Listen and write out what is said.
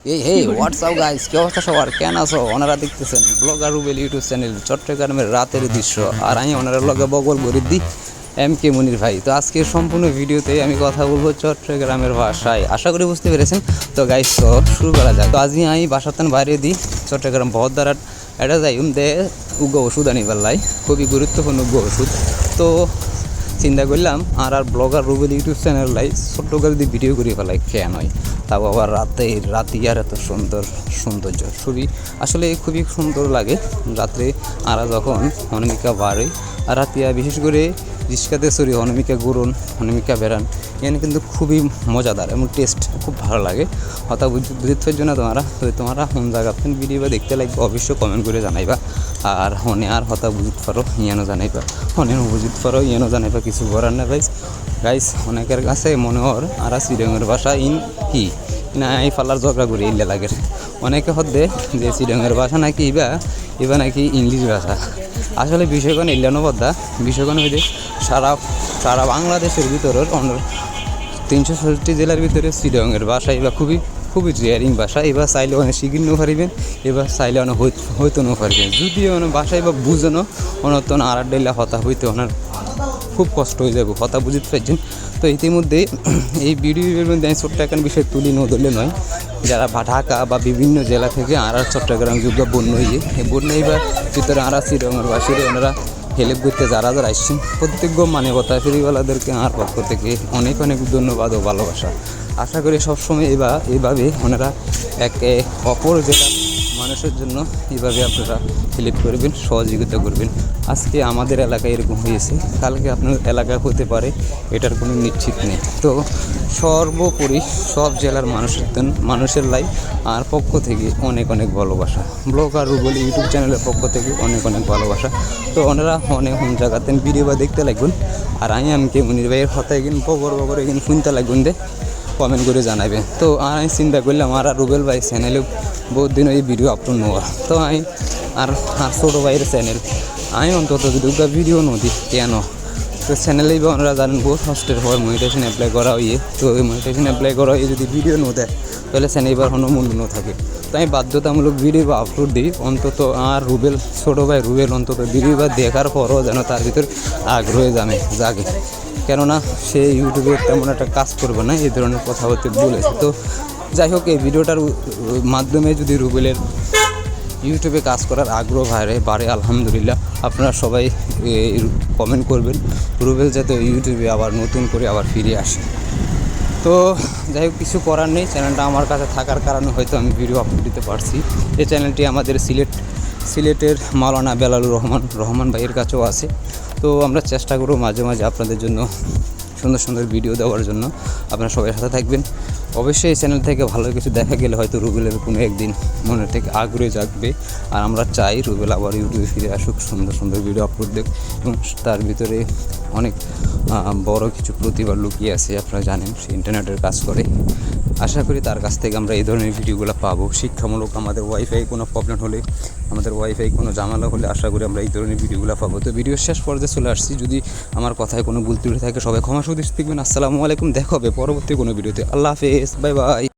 hey, what's up guys? কি অবস্থা সবার? কেন আছো? ওনারা দেখতেছেন ব্লগার রুবেল ইউটিউব চ্যানেল চট্টগ্রামের রাতের দৃশ্য। আর আমি ওনারা লগে বগল করে দিই MK মুনির ভাই। তো আজকের সম্পূর্ণ ভিডিওতে আমি কথা বলবো চট্টগ্রামের ভাষায়। আশা করি বুঝতে পেরেছেন। তো গাইস, তো শুরু করা যাক। তো আজই আমি বাসাতেন বাইরে দিই চট্টগ্রাম বহদ্দারাট এটা যাই দে উগ্র ওষুধ আনিবার লাই, খুবই গুরুত্বপূর্ণ উগ্র ওষুধ। তো চিন্তা করলাম আর ব্লগার রুবেল ইউটিউব চ্যানেল লাই ছোট্ট করে যদি ভিডিও করি ফেলাই কেন হয়, তাও আবার রাতে আর এত সৌন্দর্য আসলে খুবই সুন্দর লাগে রাত্রে। আর যখন অনামিকা বাড়ে আর রাতিয়া বিশেষ করে রিস্কাতে সরি অনামিকা গুরন অনামিকা বেড়ান এখানে কিন্তু খুবই মজাদার এবং টেস্ট খুব ভালো লাগে। হতা বুঝতে জন্য তোমরা কোন জায়গা ভিডিও বা দেখতে লাগবে অবশ্যই কমেন্ট করে জানাইবা। আর হনে আর হতা বুঝিত পারো ইয়ানো জানাইবা, হনে বুঝিত পারো ইয়ানো জানাইবা, কিছু করার না গাইস। অনেকের কাছে মনে হর আর শ্রীরঙের ভাষা কি না এই ফালার ঝগড়া করি ইল্লা লাগে। অনেকে হদ্দে যে শ্রীরঙের ভাষা নাকি এবার নাকি ইংলিশ ভাষা। আসলে বিষয়গণ ইল্লানো বদ্দা বিষয়গণ হইতে সারা বাংলাদেশের ভিতরের 360 জেলার ভিতরে শ্রীরঙের ভাষা এবার খুবই রেয়ারিং ভাষা। এবার চাইলে অনেক শিখির নো পারিবেন, এবার চাইলে অনেক হইতো নো পারিবেন। যদিও অনেক ভাষা এবার বুঝানো অনতন আর ডেলা হতা হইতে ওনার খুব কষ্ট হয়ে যাবে, কথা বুঝতে পারছেন। তো ইতিমধ্যে এই ভিডিওর মধ্যে আমি ছোট্ট একটা বিষয় তুলি ধরলে নয়, যারা ঢাকা বা বিভিন্ন জেলা থেকে আর চট্টগ্রাম যুগ বন্য এই বা ভিতরে আর শ্রীরঙের বাসীরা ওনারা হেল্প করতে যারা আসছেন প্রত্যেক মানবতা ফেরিওয়ালাদেরকে আমার পক্ষ থেকে অনেক ধন্যবাদ ও ভালোবাসা। আশা করি সবসময় এইভাবে ওনারা একে অপর যেটা মানুষের জন্য এইভাবে আপনারা হেল্প করবেন, সহযোগিতা করবেন। আজকে আমাদের এলাকায় এরকম হয়েছে, কালকে আপনার এলাকা হতে পারে, এটার কোনো নিশ্চিত নেই। তো সর্বোপরি সব জেলার মানুষের লাই আর পক্ষ থেকে অনেক ভালোবাসা। ব্লগার রুবেল ইউটিউব চ্যানেলের পক্ষ থেকে অনেক ভালোবাসা। তো ওনারা অনেক জায়গাতে ভিডিও বা দেখতে লাগবেন। আর আমি মুনির ভাইয়ের কথা এখানে বগর এখানে শুনতে লাগবেন দে কমেন্ট করে জানাবেন। তো আমি চিন্তা করলাম আর রুবেল ভাই চ্যানেলে বহুত দিন এই ভিডিও আপলোড নেওয়া। তো আমি আর ছোটো ভাইয়ের চ্যানেল আমি অন্তত দুর্গা ভিডিও নদী কেন তো চ্যানেলেই বা ওনারা জানেন বহুত কষ্টের হয় মনিটাইজেশন অ্যাপ্লাই করা হইয়ে। তো ওই মনিটাইজেশন অ্যাপ্লাই করা হয়ে যদি ভিডিও ন দেয় তাহলে চ্যানেল এবার কোনো মূল্য ন থাকে। তো আমি বাধ্যতামূলক ভিডিও বা আপলোড দিই অন্তত। আর রুবেল ছোটো ভাই রুবেল অন্তত ভিডিও বা দেখার পরও যেন তার ভিতর আগ্রহে জাগে, কেননা সে ইউটিউবে তেমন একটা কাজ করবে না, এই ধরনের কথা হতে বলেছে। তো যাই হোক, এই ভিডিওটার মাধ্যমে যদি রুবেলের ইউটিউবে কাজ করার আগ্রহ বাড়ে আলহামদুলিল্লাহ। আপনারা সবাই কমেন্ট করবেন রুবেল যাতে ইউটিউবে আবার নতুন করে আবার ফিরে আসে। তো যাই হোক, কিছু করার নেই, চ্যানেলটা আমার কাছে থাকার কারণে হয়তো আমি ভিডিও আপলোড দিতে পারছি। এই চ্যানেলটি আমাদের সিলেটের মাওলানা বেলালুর রহমান ভাইয়ের কাছেও আছে। তো আমরা চেষ্টা করব মাঝে মাঝে আপনাদের জন্য সুন্দর ভিডিও দেওয়ার জন্য। আপনারা সবাই সাথে থাকবেন। অবশ্যই এই চ্যানেল থেকে ভালো কিছু দেখা গেলে হয়তো রুবেলের কোনো একদিন মনের থেকে আগ্রহ জাগবে। আর আমরা চাই রুবেল আবার ইউটিউবে ফিরে আসুক, সুন্দর ভিডিও আপলোড দেখ, এবং তার ভিতরে অনেক বড় কিছু প্রতিভা লুকিয়ে আছে। আপনারা জানেন সে ইন্টারনেটের কাজ করে। আশা করি তার কাছ থেকে আমরা এই ধরনের ভিডিওগুলো পাবো। শিক্ষামূলক আমাদের ওয়াইফাই কোনো প্রবলেম হলে, আমাদের ওয়াইফাই কোনো ঝামেলা হলে আশা করি আমরা এই ধরনের ভিডিওগুলো পাবো। তো ভিডিও শেষ পর্যায়ে চলে আসছি। যদি আমার কথায় কোনো ভুল ত্রুটি থাকে সবাই ক্ষমা সুদৃষ্টি দেখবেন। আসসালামু আলাইকুম, দেখা হবে পরবর্তী কোনো ভিডিওতে। আল্লাহ হাফেজ, বাই বাই।